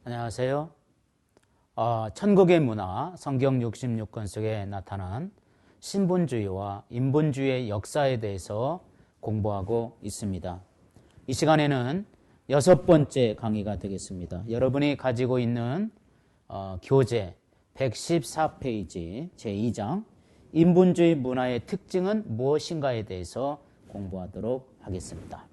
안녕하세요. 천국의 문화, 성경 66권 속에 나타난 신분주의와 인본주의의 역사에 대해서 공부하고 있습니다. 이 시간에는 6번째 강의가 되겠습니다. 여러분이 가지고 있는 교재 114페이지 제2장 인본주의 문화의 특징은 무엇인가에 대해서 공부하도록 하겠습니다.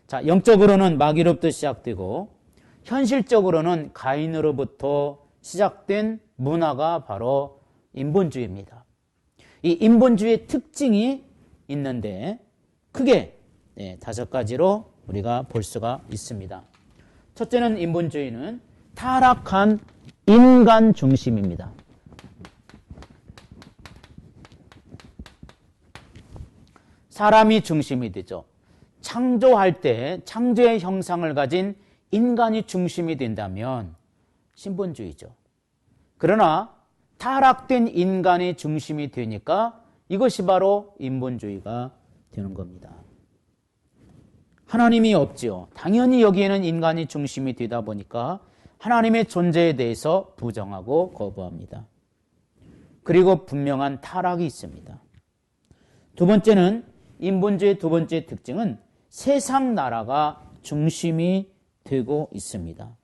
자, 영적으로는 마귀로부터 시작되고 현실적으로는 가인으로부터 시작된 문화가 바로 인본주의입니다. 이 인본주의의 특징이 있는데 크게 5가지로 우리가 볼 수가 있습니다. 첫째는 인본주의는 타락한 인간 중심입니다. 사람이 중심이 되죠. 창조할 때 창조의 형상을 가진 인간이 중심이 된다면 신본주의죠. 그러나 타락된 인간이 중심이 되니까 이것이 바로 인본주의가 되는 겁니다. 하나님이 없지요. 당연히 여기에는 인간이 중심이 되다 보니까 하나님의 존재에 대해서 부정하고 거부합니다. 그리고 분명한 타락이 있습니다. 두 번째는 인본주의의 두 번째 특징은 세상 나라가 중심이 되고 있습니다.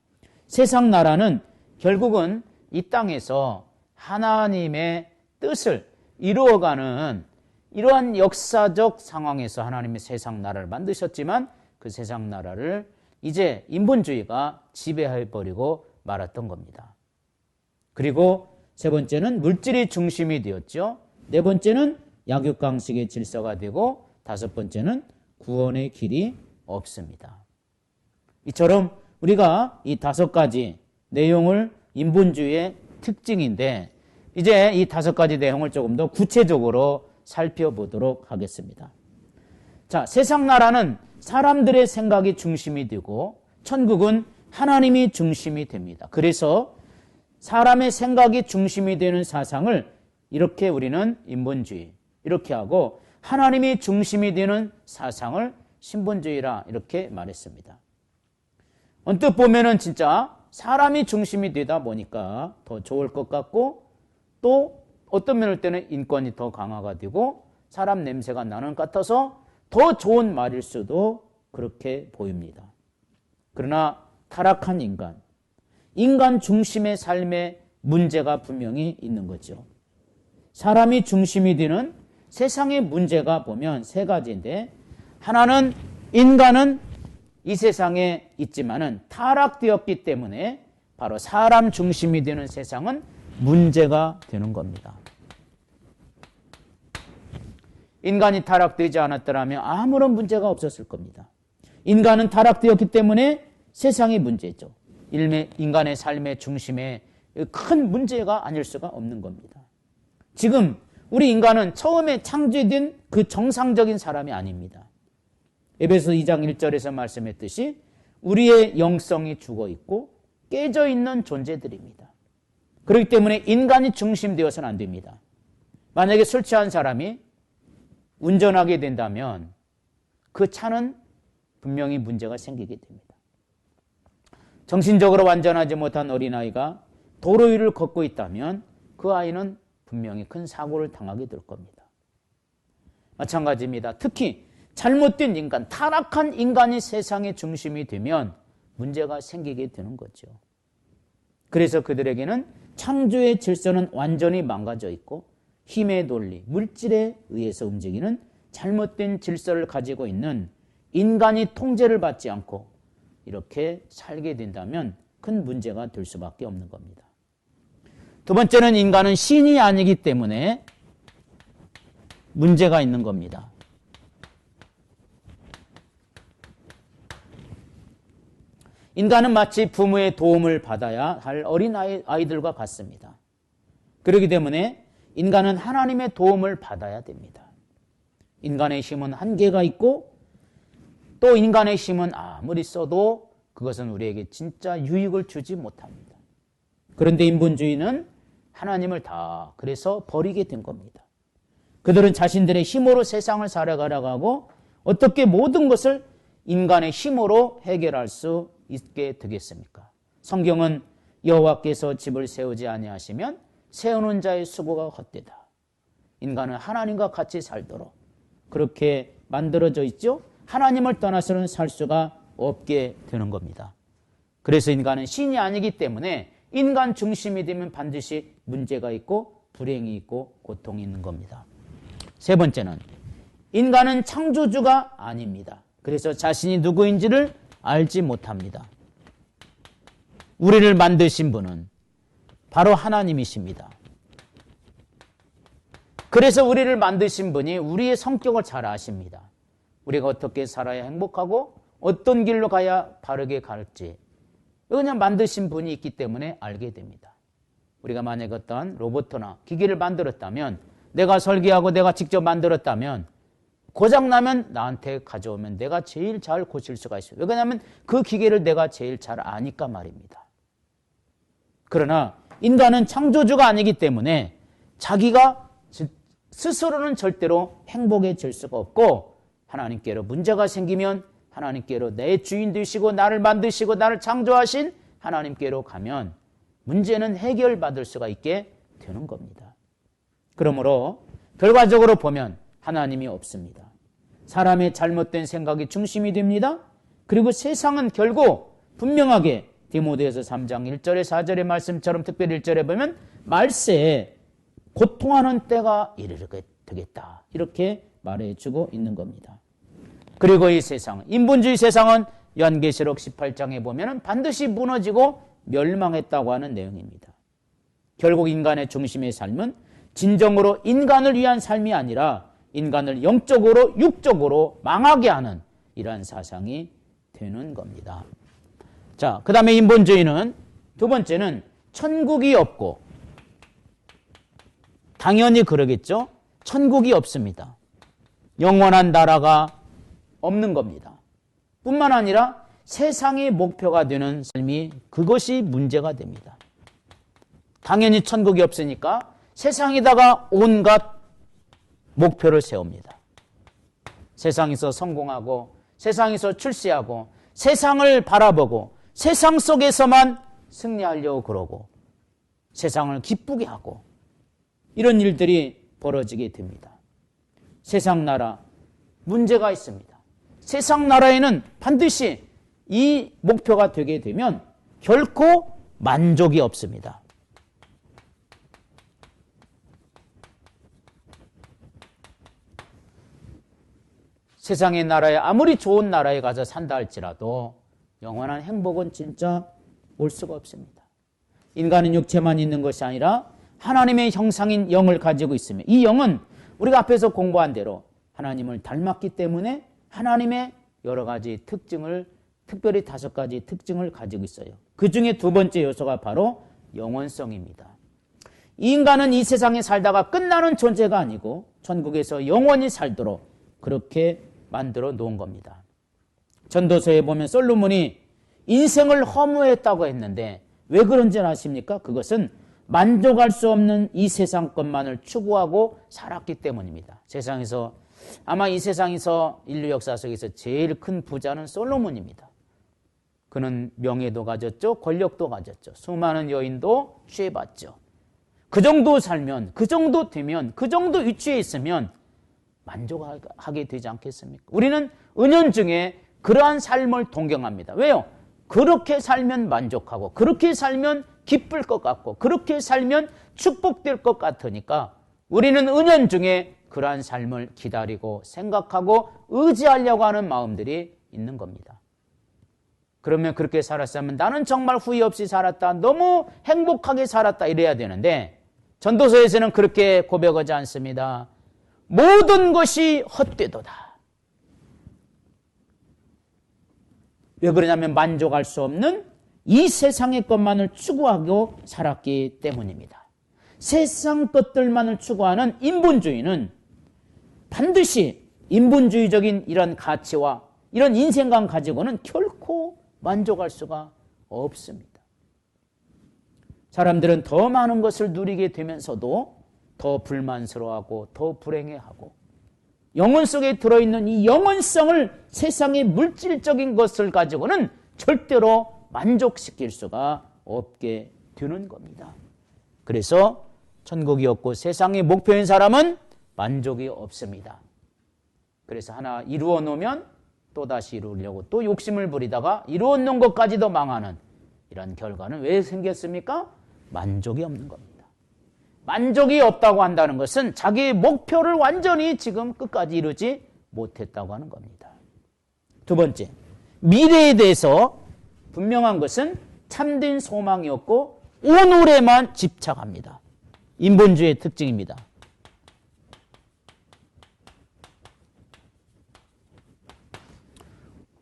세상 나라는 결국은 이 땅에서 하나님의 뜻을 이루어가는 이러한 역사적 상황에서 하나님의 세상 나라를 만드셨지만 그 세상 나라를 이제 인본주의가 지배해버리고 말았던 겁니다. 그리고 세 번째는 물질이 중심이 되었죠. 네 번째는 약육강식의 질서가 되고 다섯 번째는 구원의 길이 없습니다. 이처럼 우리가 이 5가지 내용을 인본주의의 특징인데 이제 이 5가지 내용을 조금 더 구체적으로 살펴보도록 하겠습니다. 자, 세상 나라는 사람들의 생각이 중심이 되고 천국은 하나님이 중심이 됩니다. 그래서 사람의 생각이 중심이 되는 사상을 이렇게 우리는 인본주의 이렇게 하고 하나님이 중심이 되는 사상을 신본주의라 이렇게 말했습니다. 언뜻 보면은 진짜 사람이 중심이 되다 보니까 더 좋을 것 같고 또 어떤 면을 때는 인권이 더 강화가 되고 사람 냄새가 나는 것 같아서 더 좋은 말일 수도 그렇게 보입니다. 그러나 타락한 인간 중심의 삶에 문제가 분명히 있는 거죠. 사람이 중심이 되는 세상의 문제가 보면 3가지인데 하나는 인간은 이 세상에 있지만은 타락되었기 때문에 바로 사람 중심이 되는 세상은 문제가 되는 겁니다. 인간이 타락되지 않았더라면 아무런 문제가 없었을 겁니다. 인간은 타락되었기 때문에 세상이 문제죠. 인간의 삶의 중심에 큰 문제가 아닐 수가 없는 겁니다. 지금 우리 인간은 처음에 창조된 그 정상적인 사람이 아닙니다. 에베소 2장 1절에서 말씀했듯이 우리의 영성이 죽어있고 깨져있는 존재들입니다. 그렇기 때문에 인간이 중심되어서는 안 됩니다. 만약에 술 취한 사람이 운전하게 된다면 그 차는 분명히 문제가 생기게 됩니다. 정신적으로 완전하지 못한 어린아이가 도로 위를 걷고 있다면 그 아이는 분명히 큰 사고를 당하게 될 겁니다. 마찬가지입니다. 특히 잘못된 인간, 타락한 인간이 세상의 중심이 되면 문제가 생기게 되는 거죠. 그래서 그들에게는 창조의 질서는 완전히 망가져 있고 힘의 논리, 물질에 의해서 움직이는 잘못된 질서를 가지고 있는 인간이 통제를 받지 않고 이렇게 살게 된다면 큰 문제가 될 수밖에 없는 겁니다. 두 번째는 인간은 신이 아니기 때문에 문제가 있는 겁니다. 인간은 마치 부모의 도움을 받아야 할 어린아이들과 같습니다. 그렇기 때문에 인간은 하나님의 도움을 받아야 됩니다. 인간의 힘은 한계가 있고 또 인간의 힘은 아무리 써도 그것은 우리에게 진짜 유익을 주지 못합니다. 그런데 인본주의는 하나님을 다 그래서 버리게 된 겁니다. 그들은 자신들의 힘으로 세상을 살아가려고 하고 어떻게 모든 것을 인간의 힘으로 해결할 수 있게 되겠습니까? 성경은 여호와께서 집을 세우지 아니하시면 세우는 자의 수고가 헛되다. 인간은 하나님과 같이 살도록 그렇게 만들어져 있죠. 하나님을 떠나서는 살 수가 없게 되는 겁니다. 그래서 인간은 신이 아니기 때문에 인간 중심이 되면 반드시 문제가 있고 불행이 있고 고통이 있는 겁니다. 세 번째는 인간은 창조주가 아닙니다. 그래서 자신이 누구인지를 알지 못합니다. 우리를 만드신 분은 바로 하나님이십니다. 그래서 우리를 만드신 분이 우리의 성격을 잘 아십니다. 우리가 어떻게 살아야 행복하고 어떤 길로 가야 바르게 갈지 그냥 만드신 분이 있기 때문에 알게 됩니다. 우리가 만약에 어떤 로봇이나 기기를 만들었다면 내가 설계하고 내가 직접 만들었다면 고장나면 나한테 가져오면 내가 제일 잘 고칠 수가 있어요. 왜냐하면 그 기계를 내가 제일 잘 아니까 말입니다. 그러나 인간은 창조주가 아니기 때문에 자기가 스스로는 절대로 행복해질 수가 없고 하나님께로 문제가 생기면 하나님께로 내 주인 되시고 나를 만드시고 나를 창조하신 하나님께로 가면 문제는 해결받을 수가 있게 되는 겁니다. 그러므로 결과적으로 보면 하나님이 없습니다. 사람의 잘못된 생각이 중심이 됩니다. 그리고 세상은 결국 분명하게 디모데후서 3장 1절에 4절의 말씀처럼 특별히 1절에 보면 말세에 고통하는 때가 이르게 되겠다. 이렇게 말해주고 있는 겁니다. 그리고 이 세상, 인본주의 세상은 요한계시록 18장에 보면 반드시 무너지고 멸망했다고 하는 내용입니다. 결국 인간의 중심의 삶은 진정으로 인간을 위한 삶이 아니라 인간을 영적으로 육적으로 망하게 하는 이러한 사상이 되는 겁니다. 자, 그 다음에 인본주의는 두 번째는 천국이 없고 당연히 그러겠죠. 천국이 없습니다. 영원한 나라가 없는 겁니다. 뿐만 아니라 세상의 목표가 되는 삶이 그것이 문제가 됩니다. 당연히 천국이 없으니까 세상에다가 온갖 목표를 세웁니다. 세상에서 성공하고 세상에서 출세하고 세상을 바라보고 세상 속에서만 승리하려고 그러고 세상을 기쁘게 하고 이런 일들이 벌어지게 됩니다. 세상 나라 문제가 있습니다. 세상 나라에는 반드시 이 목표가 되게 되면 결코 만족이 없습니다. 세상의 나라에 아무리 좋은 나라에 가서 산다 할지라도 영원한 행복은 진짜 올 수가 없습니다. 인간은 육체만 있는 것이 아니라 하나님의 형상인 영을 가지고 있으며 이 영은 우리가 앞에서 공부한 대로 하나님을 닮았기 때문에 하나님의 여러 가지 특징을 특별히 5가지 특징을 가지고 있어요. 그 중에 두 번째 요소가 바로 영원성입니다. 이 인간은 이 세상에 살다가 끝나는 존재가 아니고 천국에서 영원히 살도록 그렇게 만들어 놓은 겁니다. 전도서에 보면 솔로몬이 인생을 허무했다고 했는데 왜 그런지 아십니까? 그것은 만족할 수 없는 이 세상 것만을 추구하고 살았기 때문입니다. 세상에서 아마 이 세상에서 인류 역사 속에서 제일 큰 부자는 솔로몬입니다. 그는 명예도 가졌죠. 권력도 가졌죠. 수많은 여인도 취해봤죠. 그 정도 살면, 그 정도 되면, 그 정도 위치에 있으면 만족하게 되지 않겠습니까? 우리는 은연중에 그러한 삶을 동경합니다. 왜요? 그렇게 살면 만족하고 그렇게 살면 기쁠 것 같고 그렇게 살면 축복될 것 같으니까 우리는 은연중에 그러한 삶을 기다리고 생각하고 의지하려고 하는 마음들이 있는 겁니다. 그러면 그렇게 살았으면 나는 정말 후회 없이 살았다. 너무 행복하게 살았다. 이래야 되는데 전도서에서는 그렇게 고백하지 않습니다. 모든 것이 헛되도다. 왜 그러냐면 만족할 수 없는 이 세상의 것만을 추구하고 살았기 때문입니다. 세상 것들만을 추구하는 인본주의는 반드시 인본주의적인 이런 가치와 이런 인생관 가지고는 결코 만족할 수가 없습니다. 사람들은 더 많은 것을 누리게 되면서도 더 불만스러워하고 더 불행해하고 영혼 속에 들어있는 이 영혼성을 세상의 물질적인 것을 가지고는 절대로 만족시킬 수가 없게 되는 겁니다. 그래서 천국이 없고 세상의 목표인 사람은 만족이 없습니다. 그래서 하나 이루어 놓으면 또다시 이루려고 또 욕심을 부리다가 이루어 놓은 것까지도 망하는 이런 결과는 왜 생겼습니까? 만족이 없는 겁니다. 만족이 없다고 한다는 것은 자기의 목표를 완전히 지금 끝까지 이루지 못했다고 하는 겁니다. 두 번째, 미래에 대해서 분명한 것은 참된 소망이 없고 오늘에만 집착합니다. 인본주의의 특징입니다.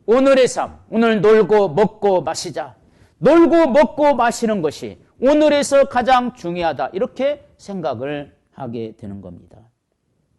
오늘의 삶, 오늘 놀고 먹고 마시자. 놀고 먹고 마시는 것이 오늘에서 가장 중요하다. 이렇게 생각을 하게 되는 겁니다.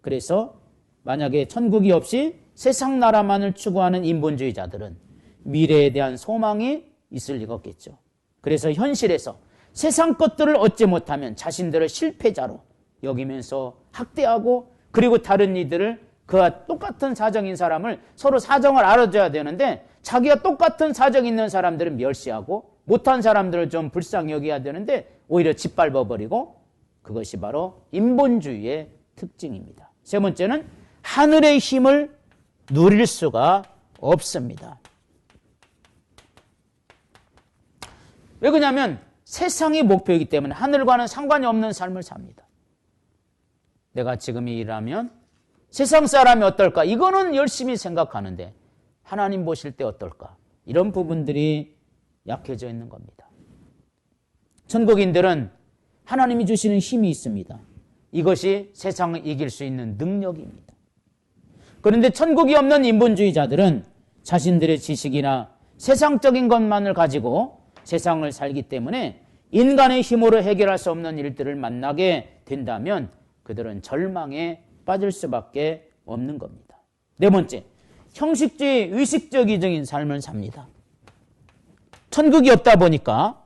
그래서 만약에 천국이 없이 세상 나라만을 추구하는 인본주의자들은 미래에 대한 소망이 있을 리가 없겠죠. 그래서 현실에서 세상 것들을 얻지 못하면 자신들을 실패자로 여기면서 학대하고 그리고 다른 이들을 그와 똑같은 사정인 사람을 서로 사정을 알아줘야 되는데 자기가 똑같은 사정 있는 사람들은 멸시하고 못한 사람들을 좀 불쌍히 여겨야 되는데 오히려 짓밟아버리고 그것이 바로 인본주의의 특징입니다. 세 번째는 하늘의 힘을 누릴 수가 없습니다. 왜 그러냐면 세상이 목표이기 때문에 하늘과는 상관이 없는 삶을 삽니다. 내가 지금 일하면 세상 사람이 어떨까? 이거는 열심히 생각하는데 하나님 보실 때 어떨까? 이런 부분들이 약해져 있는 겁니다. 천국인들은 하나님이 주시는 힘이 있습니다. 이것이 세상을 이길 수 있는 능력입니다. 그런데 천국이 없는 인본주의자들은 자신들의 지식이나 세상적인 것만을 가지고 세상을 살기 때문에 인간의 힘으로 해결할 수 없는 일들을 만나게 된다면 그들은 절망에 빠질 수밖에 없는 겁니다. 네 번째, 형식주의 의식적인 삶을 삽니다. 천국이 없다 보니까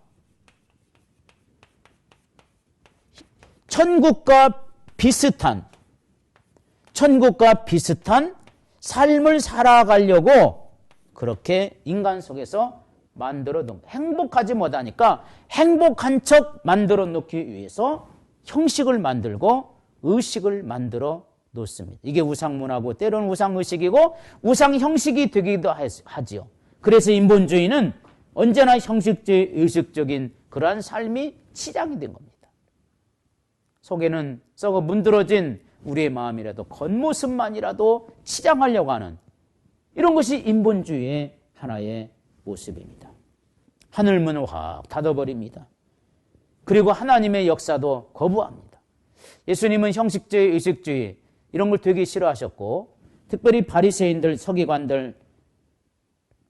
천국과 비슷한 삶을 살아가려고 그렇게 인간 속에서 만들어 놓은, 행복하지 못하니까 행복한 척 만들어 놓기 위해서 형식을 만들고 의식을 만들어 놓습니다. 이게 우상문화고 때로는 우상의식이고 우상형식이 되기도 하지요. 그래서 인본주의는 언제나 형식주의, 의식적인 그러한 삶이 치장이 된 겁니다. 속에는 썩어 문드러진 우리의 마음이라도 겉모습만이라도 치장하려고 하는 이런 것이 인본주의의 하나의 모습입니다. 하늘문을 확 닫아버립니다. 그리고 하나님의 역사도 거부합니다. 예수님은 형식주의, 의식주의 이런 걸 되게 싫어하셨고 특별히 바리새인들, 서기관들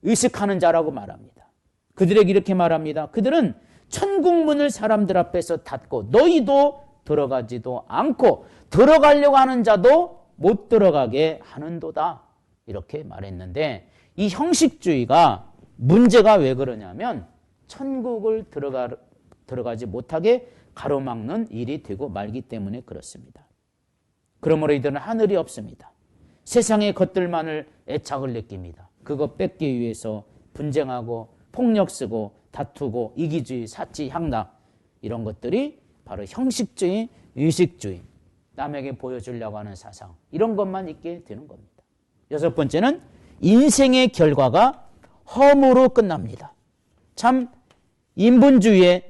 의식하는 자라고 말합니다. 그들에게 이렇게 말합니다. 그들은 천국문을 사람들 앞에서 닫고 너희도 들어가지도 않고 들어가려고 하는 자도 못 들어가게 하는도다. 이렇게 말했는데 이 형식주의가 문제가 왜 그러냐면 천국을 들어가지 못하게 가로막는 일이 되고 말기 때문에 그렇습니다. 그러므로 이들은 하늘이 없습니다. 세상의 것들만을 애착을 느낍니다. 그거 뺏기 위해서 분쟁하고 폭력 쓰고 다투고 이기주의, 사치, 향락 이런 것들이 바로 형식주의, 의식주의, 남에게 보여주려고 하는 사상 이런 것만 있게 되는 겁니다. 여섯 번째는 인생의 결과가 허무로 끝납니다. 참 인본주의의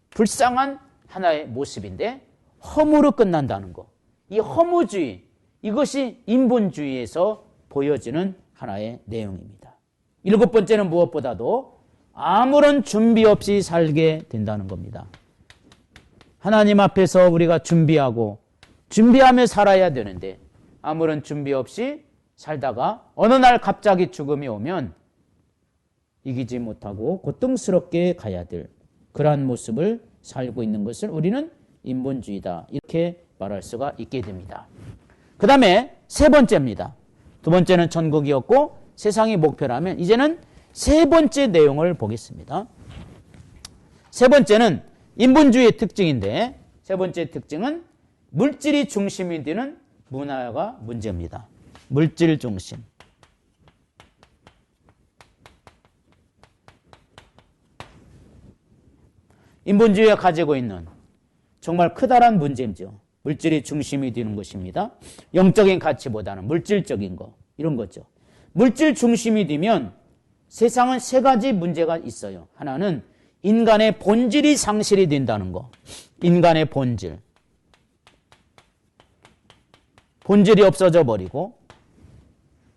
불쌍한 하나의 모습인데 허무로 끝난다는 것. 이 허무주의, 이것이 인본주의에서 보여지는 하나의 내용입니다. 일곱 번째는 무엇보다도 아무런 준비 없이 살게 된다는 겁니다. 하나님 앞에서 우리가 준비하며 살아야 되는데 아무런 준비 없이 살다가 어느 날 갑자기 죽음이 오면 이기지 못하고 고통스럽게 가야 될 그러한 모습을 살고 있는 것을 우리는 인본주의다 이렇게 말할 수가 있게 됩니다. 그 다음에 세 번째입니다. 두 번째는 천국이었고 세상의 목표라면 이제는 세 번째 내용을 보겠습니다. 세 번째는 인본주의의 특징인데 세 번째 특징은 물질이 중심이 되는 문화가 문제입니다. 물질 중심. 인본주의가 가지고 있는 정말 크다란 문제죠. 물질이 중심이 되는 것입니다. 영적인 가치보다는 물질적인 거, 이런 거죠. 물질 중심이 되면 세상은 세 가지 문제가 있어요. 하나는 인간의 본질이 상실이 된다는 거. 인간의 본질. 본질이 없어져 버리고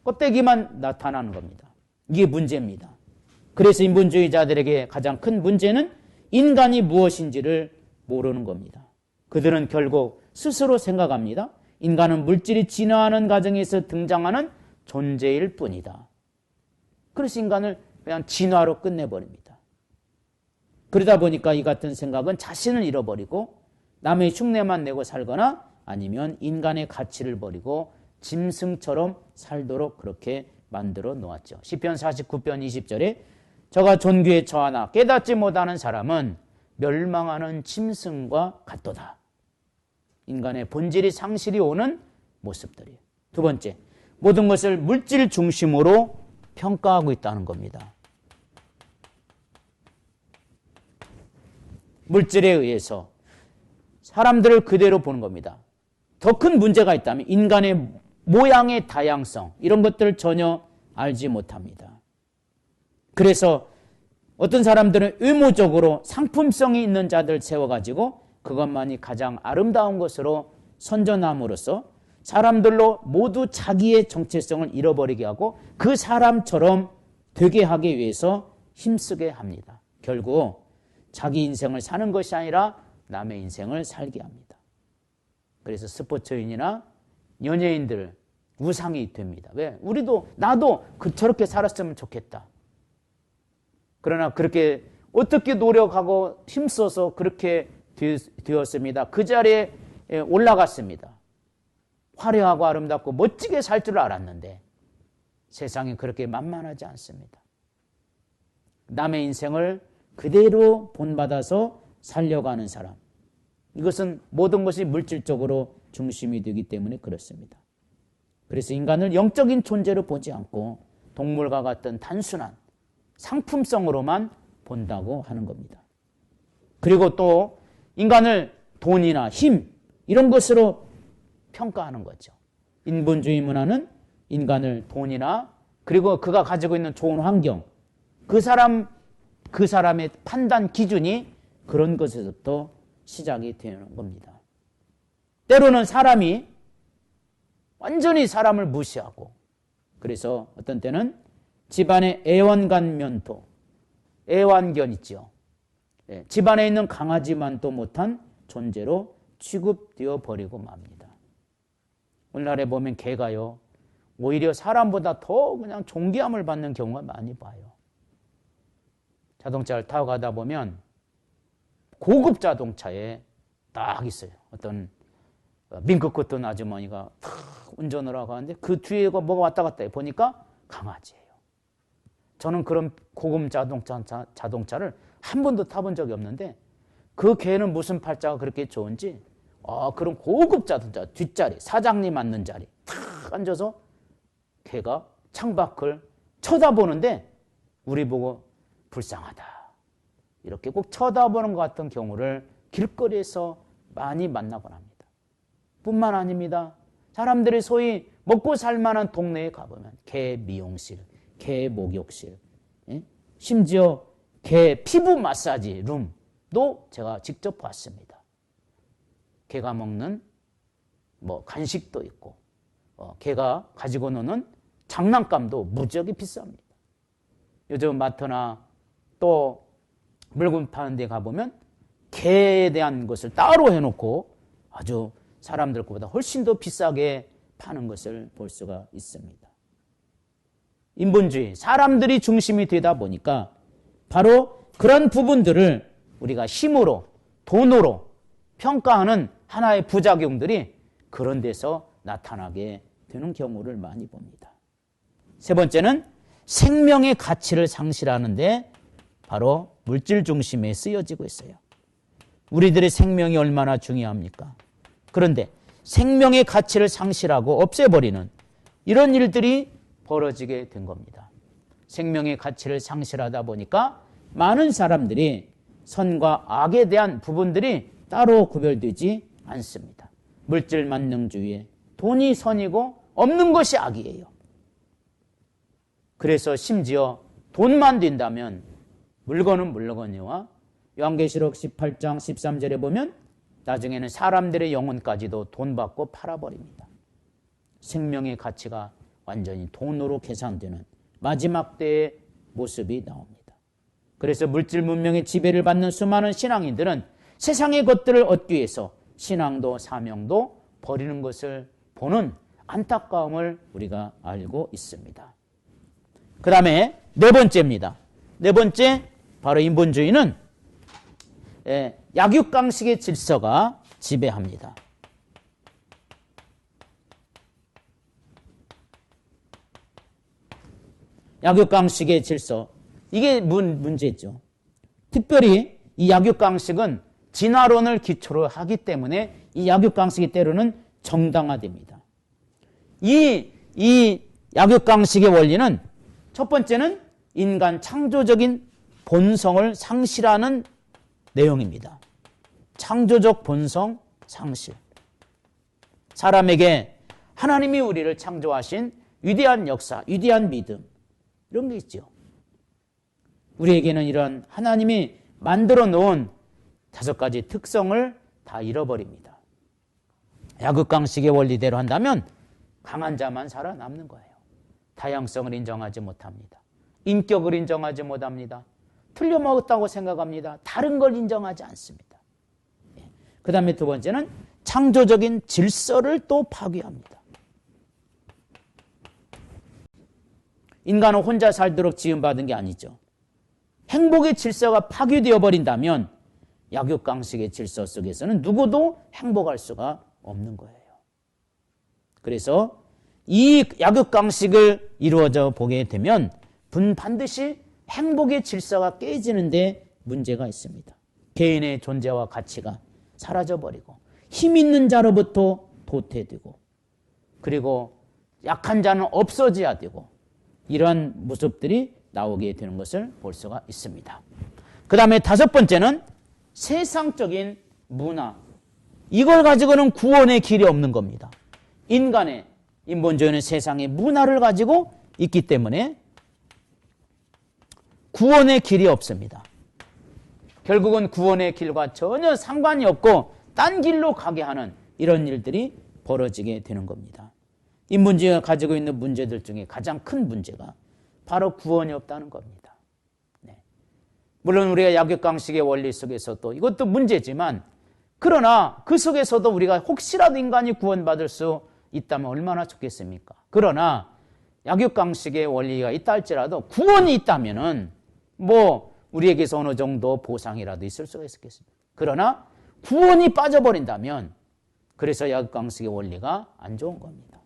껍데기만 나타나는 겁니다. 이게 문제입니다. 그래서 인본주의자들에게 가장 큰 문제는 인간이 무엇인지를 모르는 겁니다. 그들은 결국 스스로 생각합니다. 인간은 물질이 진화하는 과정에서 등장하는 존재일 뿐이다. 그래서 인간을 그냥 진화로 끝내버립니다. 그러다 보니까 이 같은 생각은 자신을 잃어버리고 남의 흉내만 내고 살거나 아니면 인간의 가치를 버리고 짐승처럼 살도록 그렇게 만들어 놓았죠. 시편 49편 20절에 저가 존귀에 처하나 깨닫지 못하는 사람은 멸망하는 짐승과 같도다. 인간의 본질이 상실이 오는 모습들이에요. 두 번째, 모든 것을 물질 중심으로 평가하고 있다는 겁니다. 물질에 의해서 사람들을 그대로 보는 겁니다. 더 큰 문제가 있다면 인간의 모양의 다양성, 이런 것들을 전혀 알지 못합니다. 그래서 어떤 사람들은 의무적으로 상품성이 있는 자들 세워가지고 그것만이 가장 아름다운 것으로 선전함으로써 사람들로 모두 자기의 정체성을 잃어버리게 하고 그 사람처럼 되게 하기 위해서 힘쓰게 합니다. 결국 자기 인생을 사는 것이 아니라 남의 인생을 살게 합니다. 그래서 스포츠인이나 연예인들 우상이 됩니다. 왜? 나도 저렇게 살았으면 좋겠다. 그러나 그렇게 어떻게 노력하고 힘써서 그렇게 되었습니다. 그 자리에 올라갔습니다. 화려하고 아름답고 멋지게 살 줄 알았는데 세상이 그렇게 만만하지 않습니다. 남의 인생을 그대로 본받아서 살려가는 사람. 이것은 모든 것이 물질적으로 중심이 되기 때문에 그렇습니다. 그래서 인간을 영적인 존재로 보지 않고 동물과 같은 단순한 상품성으로만 본다고 하는 겁니다. 그리고 또 인간을 돈이나 힘 이런 것으로 평가하는 거죠. 인본주의 문화는 인간을 돈이나 그리고 그가 가지고 있는 좋은 환경, 그 사람의 판단 기준이 그런 것에서부터 시작이 되는 겁니다. 때로는 사람이 완전히 사람을 무시하고 그래서 어떤 때는 집안의 애완견 있죠. 집안에 있는 강아지만도 못한 존재로 취급되어 버리고 맙니다. 오늘날에 보면 개가요, 오히려 사람보다 더 그냥 존귀함을 받는 경우가 많이 봐요. 자동차를 타고 가다 보면 고급 자동차에 딱 있어요. 어떤 민크 코튼 아주머니가 탁 운전을 하고 하는데 그 뒤에 뭐가 왔다 갔다 해 보니까 강아지예요. 저는 그런 고급 자동차를 한 번도 타본 적이 없는데 그 개는 무슨 팔자가 그렇게 좋은지 그런 고급 자동차 뒷자리 사장님 앉는 자리 탁 앉아서 개가 창밖을 쳐다보는데 우리 보고 불쌍하다 이렇게 꼭 쳐다보는 것 같은 경우를 길거리에서 많이 만나곤 합니다. 뿐만 아닙니다. 사람들이 소위 먹고 살만한 동네에 가보면 개 미용실, 개 목욕실, 심지어 개 피부 마사지 룸도 제가 직접 봤습니다. 개가 먹는 간식도 있고 개가 가지고 노는 장난감도 무지하게 비쌉니다. 요즘 마트나 또 물건 파는 데 가보면 개에 대한 것을 따로 해놓고 아주 사람들 것보다 훨씬 더 비싸게 파는 것을 볼 수가 있습니다. 인본주의, 사람들이 중심이 되다 보니까 바로 그런 부분들을 우리가 힘으로, 돈으로 평가하는 하나의 부작용들이 그런 데서 나타나게 되는 경우를 많이 봅니다. 세 번째는 생명의 가치를 상실하는데 바로 물질 중심에 쓰여지고 있어요. 우리들의 생명이 얼마나 중요합니까? 그런데 생명의 가치를 상실하고 없애버리는 이런 일들이 벌어지게 된 겁니다. 생명의 가치를 상실하다 보니까 많은 사람들이 선과 악에 대한 부분들이 따로 구별되지 않습니다. 물질 만능주의에 돈이 선이고 없는 것이 악이에요. 그래서 심지어 돈만 된다면 물건은 물건이와 요한계시록 18장 13절에 보면 나중에는 사람들의 영혼까지도 돈 받고 팔아버립니다. 생명의 가치가 완전히 돈으로 계산되는 마지막 때의 모습이 나옵니다. 그래서 물질 문명의 지배를 받는 수많은 신앙인들은 세상의 것들을 얻기 위해서 신앙도 사명도 버리는 것을 보는 안타까움을 우리가 알고 있습니다. 그 다음에 네 번째입니다. 네 번째, 바로 인본주의는 약육강식의 질서가 지배합니다. 약육강식의 질서, 이게 문제죠. 특별히 이 약육강식은 진화론을 기초로 하기 때문에 이 약육강식이 때로는 정당화됩니다. 이 약육강식의 원리는 첫 번째는 인간 창조적인 본성을 상실하는 내용입니다. 창조적 본성 상실. 사람에게 하나님이 우리를 창조하신 위대한 역사, 위대한 믿음, 이런 게 있죠. 우리에게는 이런 하나님이 만들어 놓은 5가지 특성을 다 잃어버립니다. 약육강식의 원리대로 한다면 강한 자만 살아남는 거예요. 다양성을 인정하지 못합니다. 인격을 인정하지 못합니다. 틀려먹었다고 생각합니다. 다른 걸 인정하지 않습니다. 그 다음에 두 번째는 창조적인 질서를 또 파괴합니다. 인간은 혼자 살도록 지음받은 게 아니죠. 행복의 질서가 파괴되어 버린다면 약육강식의 질서 속에서는 누구도 행복할 수가 없는 거예요. 그래서 이 약육강식을 이루어져 보게 되면 반드시 행복의 질서가 깨지는데 문제가 있습니다. 개인의 존재와 가치가 사라져버리고 힘 있는 자로부터 도태되고 그리고 약한 자는 없어져야 되고 이러한 모습들이 나오게 되는 것을 볼 수가 있습니다. 그 다음에 5번째는 세상적인 문화. 이걸 가지고는 구원의 길이 없는 겁니다. 인간의 인본주의는 세상의 문화를 가지고 있기 때문에 구원의 길이 없습니다. 결국은 구원의 길과 전혀 상관이 없고 딴 길로 가게 하는 이런 일들이 벌어지게 되는 겁니다. 인본주의가 가지고 있는 문제들 중에 가장 큰 문제가 바로 구원이 없다는 겁니다. 물론 우리가 약육강식의 원리 속에서도 이것도 문제지만 그러나 그 속에서도 우리가 혹시라도 인간이 구원받을 수 있다면 얼마나 좋겠습니까? 그러나 약육강식의 원리가 있다 할지라도 구원이 있다면은 뭐 우리에게서 어느 정도 보상이라도 있을 수가 있겠습니다. 그러나 구원이 빠져버린다면 그래서 약육강식의 원리가 안 좋은 겁니다.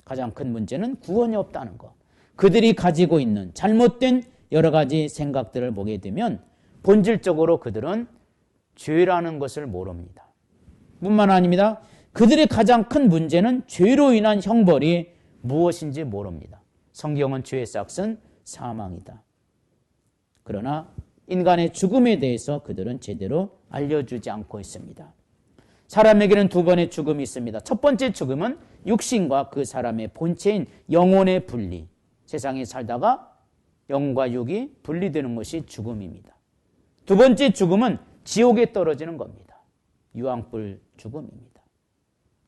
가장 큰 문제는 구원이 없다는 것. 그들이 가지고 있는 잘못된 여러 가지 생각들을 보게 되면 본질적으로 그들은 죄라는 것을 모릅니다. 뿐만 아닙니다. 그들의 가장 큰 문제는 죄로 인한 형벌이 무엇인지 모릅니다. 성경은 죄의 삭은 사망이다. 그러나 인간의 죽음에 대해서 그들은 제대로 알려주지 않고 있습니다. 사람에게는 2번의 죽음이 있습니다. 첫 번째 죽음은 육신과 그 사람의 본체인 영혼의 분리. 세상에 살다가 영과 육이 분리되는 것이 죽음입니다. 두 번째 죽음은 지옥에 떨어지는 겁니다. 유황불 죽음입니다.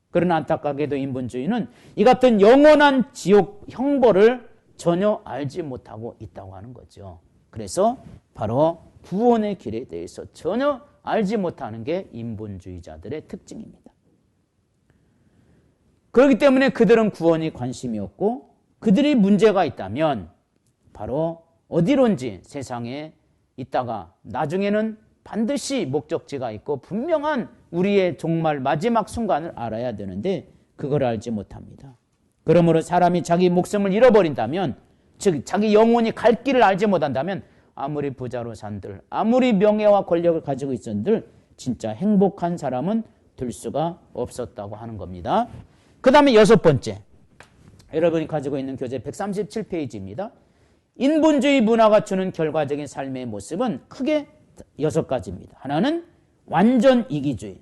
그러나 안타깝게도 인본주의는 이 같은 영원한 지옥 형벌을 전혀 알지 못하고 있다고 하는 거죠. 그래서 바로 구원의 길에 대해서 전혀 알지 못하는 게 인본주의자들의 특징입니다. 그렇기 때문에 그들은 구원이 관심이 없고 그들이 문제가 있다면 바로 어디론지 세상에 있다가 나중에는 반드시 목적지가 있고 분명한 우리의 정말 마지막 순간을 알아야 되는데 그걸 알지 못합니다. 그러므로 사람이 자기 목숨을 잃어버린다면 즉 자기 영혼이 갈 길을 알지 못한다면 아무리 부자로 산들 아무리 명예와 권력을 가지고 있었들 진짜 행복한 사람은 될 수가 없었다고 하는 겁니다. 그 다음에 6번째 여러분이 가지고 있는 교재 137페이지입니다. 인본주의 문화가 주는 결과적인 삶의 모습은 크게 6가지입니다. 하나는 완전 이기주의.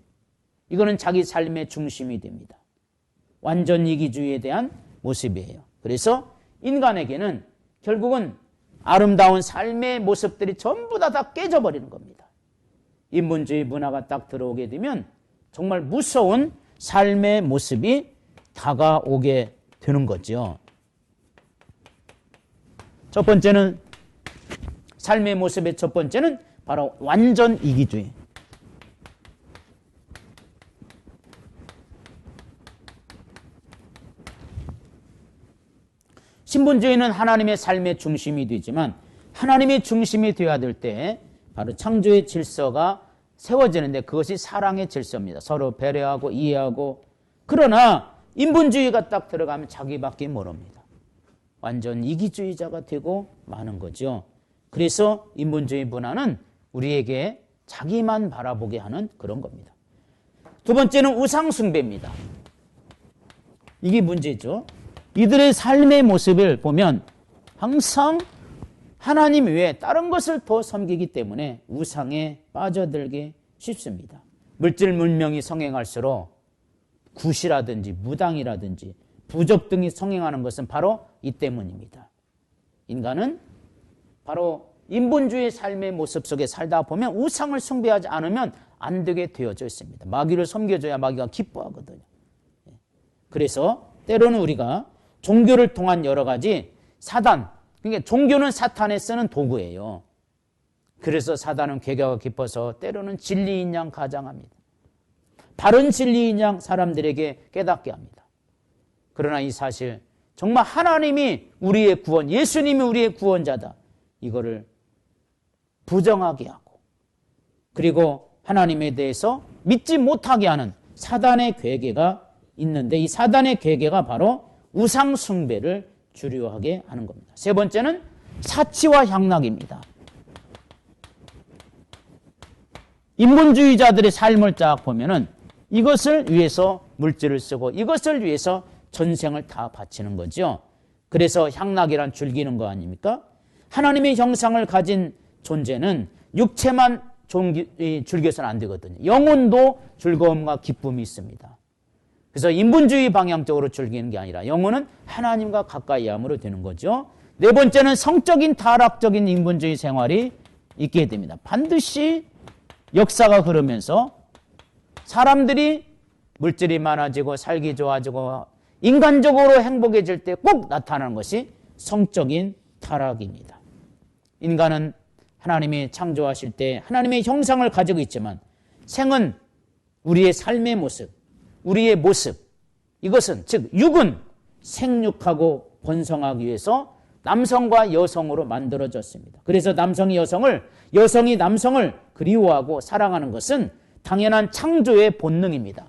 이거는 자기 삶의 중심이 됩니다. 완전 이기주의에 대한 모습이에요. 그래서 인간에게는 결국은 아름다운 삶의 모습들이 전부 다 깨져버리는 겁니다. 인본주의 문화가 딱 들어오게 되면 정말 무서운 삶의 모습이 다가오게 되는 거죠. 첫 번째는, 삶의 모습의 첫 번째는 바로 완전 이기주의. 신분주의는 하나님의 삶의 중심이 되지만 하나님의 중심이 되어야 될 때 바로 창조의 질서가 세워지는데 그것이 사랑의 질서입니다. 서로 배려하고 이해하고. 그러나 인본주의가 딱 들어가면 자기밖에 모릅니다. 완전 이기주의자가 되고 마는 거죠. 그래서 인본주의 문화는 우리에게 자기만 바라보게 하는 그런 겁니다. 두 번째는 우상숭배입니다. 이게 문제죠. 이들의 삶의 모습을 보면 항상 하나님 외에 다른 것을 더 섬기기 때문에 우상에 빠져들게 쉽습니다. 물질 문명이 성행할수록 굿이라든지 무당이라든지 부적 등이 성행하는 것은 바로 이 때문입니다. 인간은 바로 인본주의 삶의 모습 속에 살다 보면 우상을 숭배하지 않으면 안 되게 되어져 있습니다. 마귀를 섬겨줘야 마귀가 기뻐하거든요. 그래서 때로는 우리가 종교를 통한 여러 가지 사단, 그러니까 종교는 사탄에 쓰는 도구예요. 그래서 사단은 괴가가 깊어서 때로는 진리인 양 가장합니다. 바른 진리인 양 사람들에게 깨닫게 합니다. 그러나 이 사실 정말 하나님이 우리의 구원, 예수님이 우리의 구원자다. 이거를 부정하게 하고 그리고 하나님에 대해서 믿지 못하게 하는 사단의 괴계가 있는데 이 사단의 괴계가 바로 우상 숭배를 주류하게 하는 겁니다. 세 번째는 사치와 향락입니다. 인본주의자들의 삶을 쫙 보면은 이것을 위해서 물질을 쓰고 이것을 위해서 전생을 다 바치는 거죠. 그래서 향락이란 즐기는 거 아닙니까? 하나님의 형상을 가진 존재는 육체만 즐겨서는 안 되거든요. 영혼도 즐거움과 기쁨이 있습니다. 그래서 인본주의 방향적으로 즐기는 게 아니라 영혼은 하나님과 가까이 함으로 되는 거죠. 네 번째는 성적인 타락적인 인본주의 생활이 있게 됩니다. 반드시 역사가 흐르면서 사람들이 물질이 많아지고 살기 좋아지고 인간적으로 행복해질 때 꼭 나타나는 것이 성적인 타락입니다. 인간은 하나님이 창조하실 때 하나님의 형상을 가지고 있지만 생은 우리의 삶의 모습, 우리의 모습, 이것은 즉 육은 생육하고 번성하기 위해서 남성과 여성으로 만들어졌습니다. 그래서 여성이 남성을 그리워하고 사랑하는 것은 당연한 창조의 본능입니다.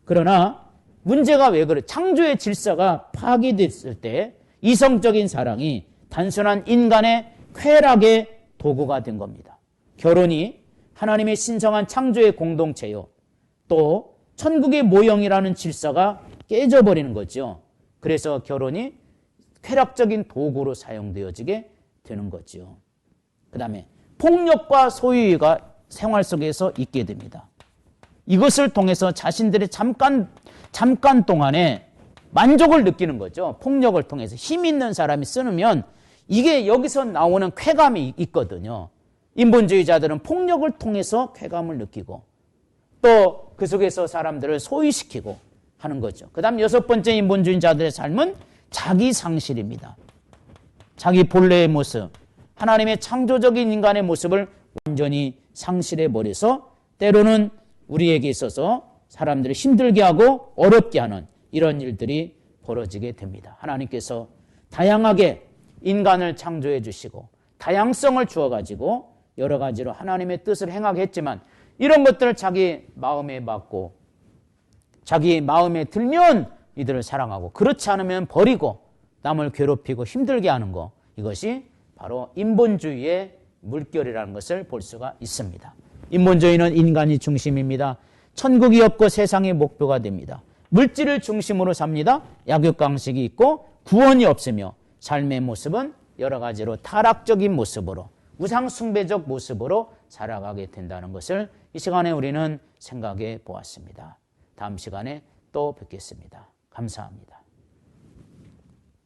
그러나 문제가 왜 그래? 창조의 질서가 파괴됐을 때 이성적인 사랑이 단순한 인간의 쾌락의 도구가 된 겁니다. 결혼이 하나님의 신성한 창조의 공동체요. 또 천국의 모형이라는 질서가 깨져버리는 거죠. 그래서 결혼이 쾌락적인 도구로 사용되어지게 되는 거죠. 그 다음에 폭력과 소유가 생활 속에서 있게 됩니다. 이것을 통해서 자신들의 잠깐 동안에 만족을 느끼는 거죠. 폭력을 통해서 힘 있는 사람이 쓰면 이게 여기서 나오는 쾌감이 있거든요. 인본주의자들은 폭력을 통해서 쾌감을 느끼고 또 그 속에서 사람들을 소유시키고 하는 거죠. 그 다음 여섯 번째 인본주의자들의 삶은 자기 상실입니다. 자기 본래의 모습, 하나님의 창조적인 인간의 모습을 완전히 상실해버려서 때로는 우리에게 있어서 사람들을 힘들게 하고 어렵게 하는 이런 일들이 벌어지게 됩니다. 하나님께서 다양하게 인간을 창조해 주시고 다양성을 주어가지고 여러 가지로 하나님의 뜻을 행하게 했지만 이런 것들을 자기 마음에 맞고 자기 마음에 들면 이들을 사랑하고 그렇지 않으면 버리고 남을 괴롭히고 힘들게 하는 것, 이것이 바로 인본주의의 물결이라는 것을 볼 수가 있습니다. 인본주의는 인간이 중심입니다. 천국이 없고 세상의 목표가 됩니다. 물질을 중심으로 삽니다. 약육강식이 있고 구원이 없으며 삶의 모습은 여러 가지로 타락적인 모습으로 우상숭배적 모습으로 살아가게 된다는 것을 이 시간에 우리는 생각해 보았습니다. 다음 시간에 또 뵙겠습니다. 감사합니다.